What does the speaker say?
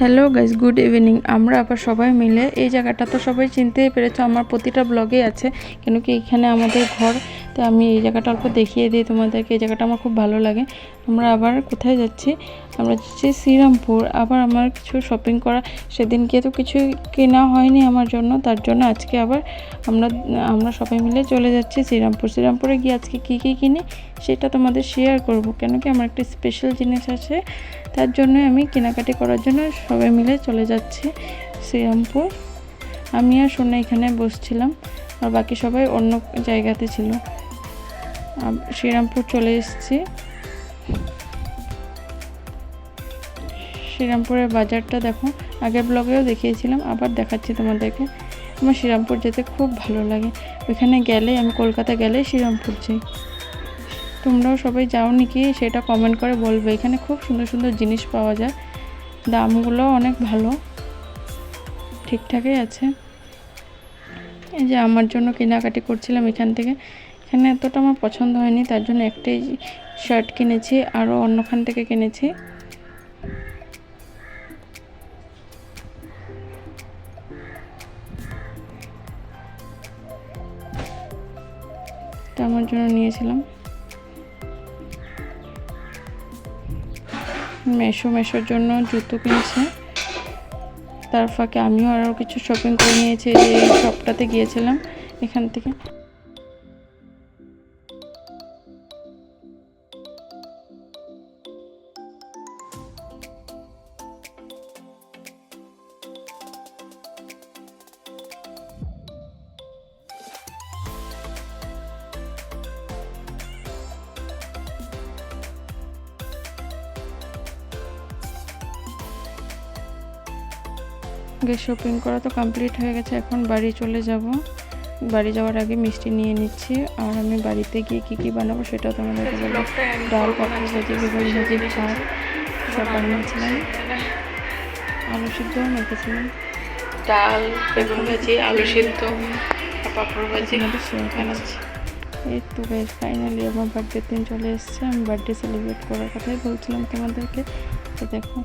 Hello guys, good evening. আমরা আবার সবাই মিলে এই জায়গাটা তো সবাই চিনতেই পেরেছো, আমার প্রতিটা ব্লগে আছে, কেন কি এখানে আমাদের ঘর। তো আমি এই জায়গাটা অল্প দেখিয়ে দিই তোমাদেরকে। এই জায়গাটা আমার খুব ভালো লাগে। আমরা আবার কোথায় যাচ্ছি? আমরা যাচ্ছি শ্রীরামপুর। আবার আমার কিছু শপিং করা, সেদিনকে তো কিছু কেনা হয়নি আমার জন্য, তার জন্য আজকে আবার আমরা সবাই মিলে চলে যাচ্ছি শ্রীরামপুর। শ্রীরামপুরে গিয়ে আজকে কী কী কিনি সেটা তোমাদের শেয়ার করব, কেন কি আমার একটা স্পেশাল জিনিস আছে, তার জন্য আমি কেনাকাটি করার জন্য সবাই মিলে চলে যাচ্ছি শ্রীরামপুর। আমি আর সোনা এখানে বসছিলাম, আর বাকি সবাই অন্য জায়গাতে ছিল। শ্রীরামপুর চলে এসেছি। শ্রীরামপুরের বাজারটা দেখো, আগের ব্লগেও দেখিয়েছিলাম, আবার দেখাচ্ছি তোমাদেরকে। আমার শ্রীরামপুর যেতে খুব ভালো লাগে। ওইখানে গেলে, আমি কলকাতা গেলে শ্রীরামপুর যাই। তোমরাও সবাই যাও নাকি সেটা কমেন্ট করে বলবে। এখানে খুব সুন্দর সুন্দর জিনিস পাওয়া যায়, দামগুলো অনেক ভালো, ঠিকঠাকই আছে। এই যে আমার জন্য কেনাকাটি করছিলাম এখান থেকে। এখানে এতটা আমার পছন্দ হয়নি, তার জন্য একটাই শার্ট কিনেছি, আরও অন্যখান থেকে কিনেছি। তো আমার জন্য নিয়েছিলাম। মেশোর জন্য জুতো কিনেছে, তার ফাঁকে আমিও আরও কিছু শপিং করে নিয়েছি। এই শপটাতে গিয়েছিলাম এখান থেকে। শপিং করা তো কমপ্লিট হয়ে গেছে, এখন বাড়ি চলে যাব। বাড়ি যাওয়ার আগে মিষ্টি নিয়ে নিচ্ছি, আর আমি বাড়িতে গিয়ে কী কী বানাবো সেটাও তোমাদেরকে বলবো। ডাল, পাপড় ভাজি, বেগুন ভাজি, ভাত সব বানিয়েছিলাম। আলু সিদ্ধও মেখেছিলাম। ডাল, বেগুন ভাজি, আলু সিদ্ধ, পাপড় ভাজি বানাচ্ছি। এই তো গাইস, ফাইনালি আমার বার্থডের দিন চলে এসছে। আমি বার্থডে সেলিব্রেট করার কথাই বলছিলাম তোমাদেরকে। তো দেখো